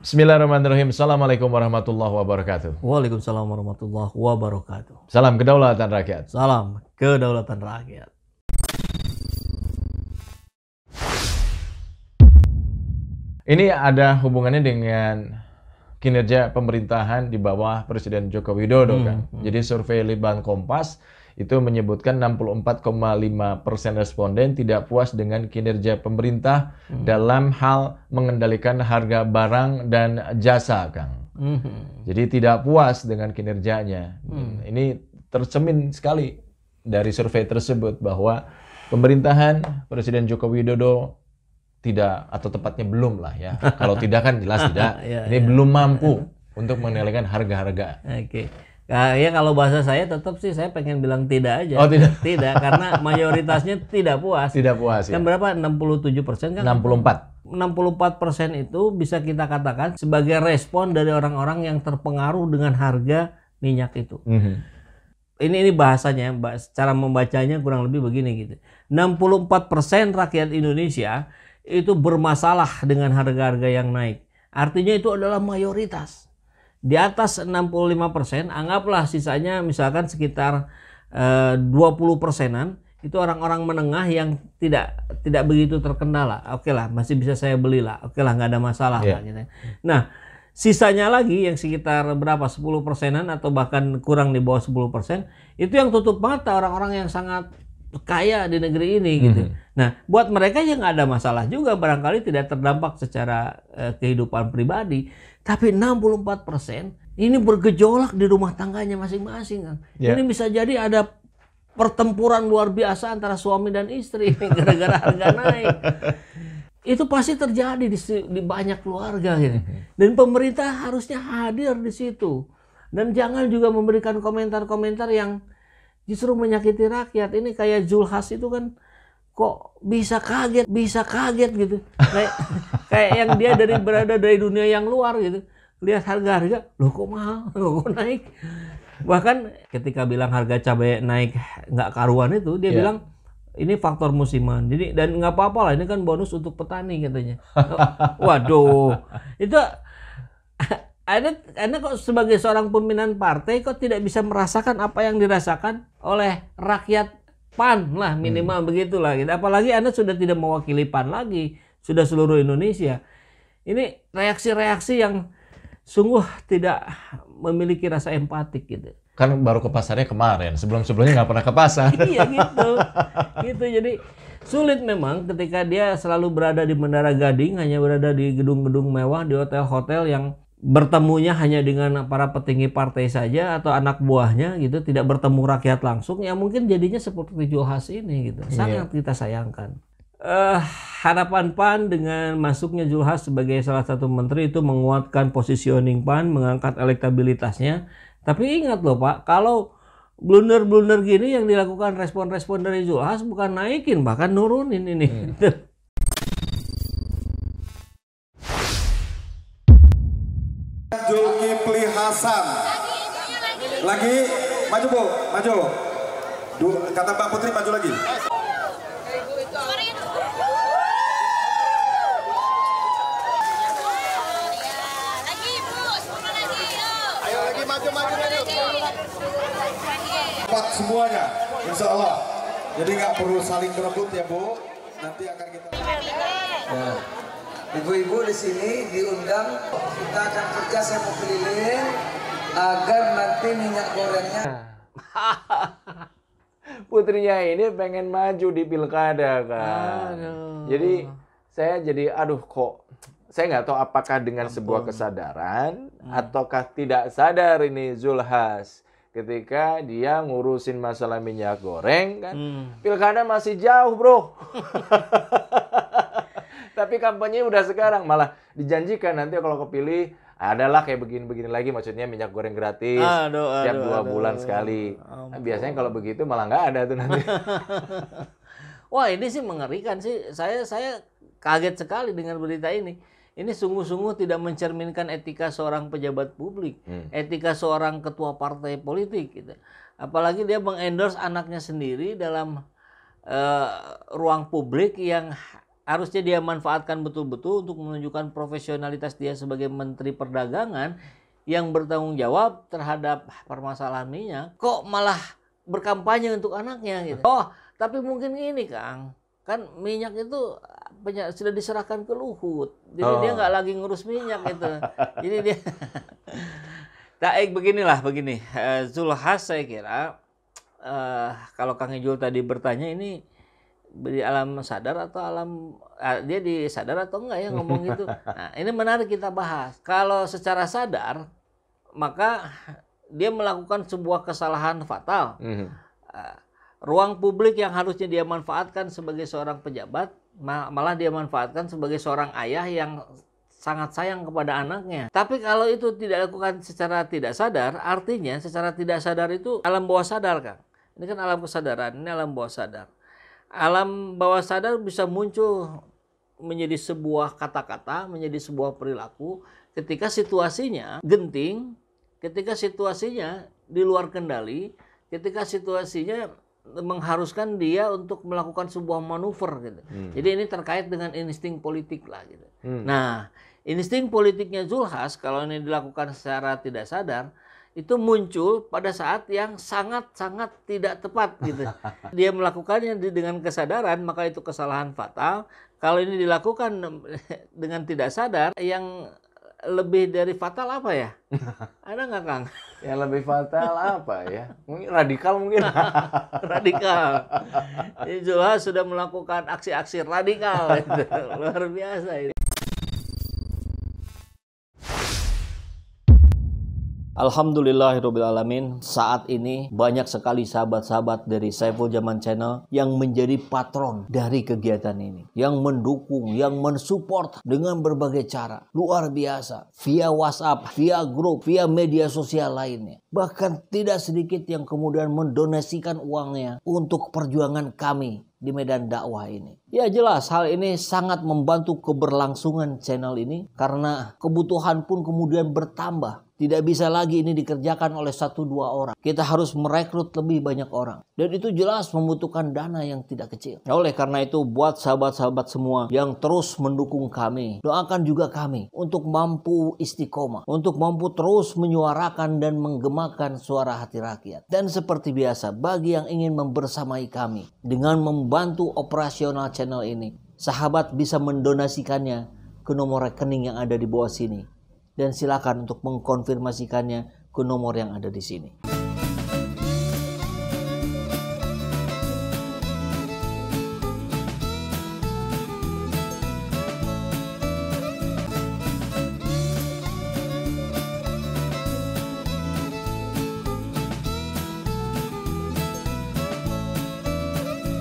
Bismillahirrahmanirrahim. Assalamualaikum warahmatullahi wabarakatuh. Waalaikumsalam warahmatullahi wabarakatuh. Salam kedaulatan rakyat. Salam kedaulatan rakyat. Ini ada hubungannya dengan kinerja pemerintahan di bawah Presiden Joko Widodo kan. Jadi survei Litbang Kompas itu menyebutkan 64,5% responden tidak puas dengan kinerja pemerintah dalam hal mengendalikan harga barang dan jasa, Kang. Jadi tidak puas dengan kinerjanya. Ini tercermin sekali dari survei tersebut bahwa pemerintahan Presiden Joko Widodo tidak, atau tepatnya belum lah ya. Kalau tidak kan jelas tidak. Ini belum mampu untuk mengendalikan harga-harga. Oke. Ya kalau bahasa saya tetap sih saya pengen bilang tidak aja. Oh tidak? Tidak, karena mayoritasnya tidak puas. Tidak puas ya? Kan berapa? 67% kan? 64. 64% itu bisa kita katakan sebagai respon dari orang-orang yang terpengaruh dengan harga minyak itu. Ini bahasanya, cara membacanya kurang lebih begini gitu. 64% rakyat Indonesia itu bermasalah dengan harga-harga yang naik. Artinya itu adalah mayoritas. Di atas 65%, anggaplah sisanya misalkan sekitar 20%-an, itu orang-orang menengah yang tidak begitu terkendala. Oke lah, masih bisa saya beli lah. Oke lah, nggak ada masalah. Lah, gitu. Nah, sisanya lagi yang sekitar berapa? 10%-an atau bahkan kurang di bawah 10%, itu yang tutup mata orang-orang yang sangat kaya di negeri ini gitu. Nah, buat mereka yang nggak ada masalah juga, barangkali tidak terdampak secara kehidupan pribadi. Tapi 64% ini bergejolak di rumah tangganya masing-masing, Kang. Ini bisa jadi ada pertempuran luar biasa antara suami dan istri gara-gara harga naik. Itu pasti terjadi di banyak keluarga gitu. Dan pemerintah harusnya hadir di situ. Dan jangan juga memberikan komentar-komentar yang justru menyakiti rakyat. Ini kayak Zulhas itu kan kok bisa kaget gitu. Kayak yang dia berada dari dunia yang luar gitu. Lihat harga-harga, loh kok mahal, loh kok naik. Bahkan ketika bilang harga cabai naik nggak karuan itu, dia bilang ini faktor musiman. Jadi dan nggak apa-apa lah, ini kan bonus untuk petani katanya. Waduh, itu Anda kok sebagai seorang pimpinan partai kok tidak bisa merasakan apa yang dirasakan oleh rakyat PAN lah, minimal begitulah gitu. Apalagi Anda sudah tidak mewakili PAN lagi, sudah seluruh Indonesia. Ini reaksi-reaksi yang sungguh tidak memiliki rasa empatik gitu. Kan baru ke pasarnya kemarin, sebelum-sebelumnya nggak pernah ke pasar. Iya gitu. Jadi sulit memang ketika dia selalu berada di Menara Gading, hanya berada di gedung-gedung mewah, di hotel-hotel yang bertemunya hanya dengan para petinggi partai saja atau anak buahnya gitu, tidak bertemu rakyat langsung, ya mungkin jadinya seperti Zulhas ini gitu. Sangat kita sayangkan. Harapan PAN dengan masuknya Zulhas sebagai salah satu menteri itu menguatkan positioning PAN, mengangkat elektabilitasnya. Tapi ingat loh Pak, kalau blunder-blunder gini yang dilakukan respon-respon dari Zulhas bukan naikin, bahkan nurunin ini. Zulkifli Hasan lagi maju Bu, maju. Kata Mbak Putri maju lagi. Ayo lagi maju. Cepat semuanya, insya Allah. Jadi nggak perlu saling berebut ya Bu. Nanti akan kita. Ya. Ibu-ibu di sini diundang, kita akan kerja saya keliling agar nanti minyak gorengnya. Putrinya ini pengen maju di pilkada kan. Jadi saya kok saya nggak tahu apakah dengan sebuah kesadaran ataukah tidak sadar ini Zulhas ketika dia ngurusin masalah minyak goreng kan. Pilkada masih jauh bro. Tapi kampanye udah sekarang, malah dijanjikan nanti kalau kepilih adalah kayak begini-begini lagi, maksudnya minyak goreng gratis setiap 2 bulan sekali. Nah, biasanya kalau begitu malah nggak ada tuh nanti. Wah ini sih mengerikan sih, saya kaget sekali dengan berita ini. Ini sungguh-sungguh tidak mencerminkan etika seorang pejabat publik, etika seorang ketua partai politik gitu. Apalagi dia mengendorse anaknya sendiri dalam ruang publik yang harusnya dia manfaatkan betul-betul untuk menunjukkan profesionalitas dia sebagai Menteri Perdagangan yang bertanggung jawab terhadap permasalahan minyak, kok malah berkampanye untuk anaknya gitu. Oh, tapi mungkin ini Kang, kan minyak itu sudah diserahkan ke Luhut, jadi dia nggak lagi ngurus minyak gitu. Jadi dia begini, Zulhas saya kira kalau Kang Ijul tadi bertanya ini di alam sadar atau dia disadar atau enggak ya ngomong gitu. Nah, ini menarik kita bahas. Kalau secara sadar, maka dia melakukan sebuah kesalahan fatal. Ruang publik yang harusnya dia manfaatkan sebagai seorang pejabat, malah dia manfaatkan sebagai seorang ayah yang sangat sayang kepada anaknya. Tapi kalau itu tidak dilakukan secara tidak sadar, artinya secara tidak sadar itu alam bawah sadar, Kang. Ini kan alam kesadaran, ini alam bawah sadar. Alam bawah sadar bisa muncul menjadi sebuah kata-kata, menjadi sebuah perilaku ketika situasinya genting, ketika situasinya di luar kendali, ketika situasinya mengharuskan dia untuk melakukan sebuah manuver gitu. Jadi ini terkait dengan insting politik lah gitu. Nah, insting politiknya Zulhas kalau ini dilakukan secara tidak sadar, itu muncul pada saat yang sangat-sangat tidak tepat gitu. Dia melakukannya dengan kesadaran, maka itu kesalahan fatal. Kalau ini dilakukan dengan tidak sadar, yang lebih dari fatal apa ya? Ada nggak, Kang? Yang lebih fatal apa ya? Mungkin radikal mungkin. Radikal. Ini Zulhas sudah melakukan aksi-aksi radikal. Gitu. Luar biasa ini. Alhamdulillahirrabbilalamin, saat ini banyak sekali sahabat-sahabat dari Saiful Zaman Channel yang menjadi patron dari kegiatan ini, yang mendukung, yang mensupport dengan berbagai cara. Luar biasa, via WhatsApp, via grup, via media sosial lainnya. Bahkan tidak sedikit yang kemudian mendonasikan uangnya untuk perjuangan kami di medan dakwah ini. Ya jelas hal ini sangat membantu keberlangsungan channel ini karena kebutuhan pun kemudian bertambah. Tidak bisa lagi ini dikerjakan oleh 1-2 orang. Kita harus merekrut lebih banyak orang. Dan itu jelas membutuhkan dana yang tidak kecil. Oleh karena itu buat sahabat-sahabat semua yang terus mendukung kami, doakan juga kami untuk mampu istiqomah, untuk mampu terus menyuarakan dan menggemakan suara hati rakyat. Dan seperti biasa, bagi yang ingin membersamai kami dengan membantu operasional channel ini, sahabat bisa mendonasikannya ke nomor rekening yang ada di bawah sini. Dan silakan untuk mengkonfirmasikannya ke nomor yang ada di sini.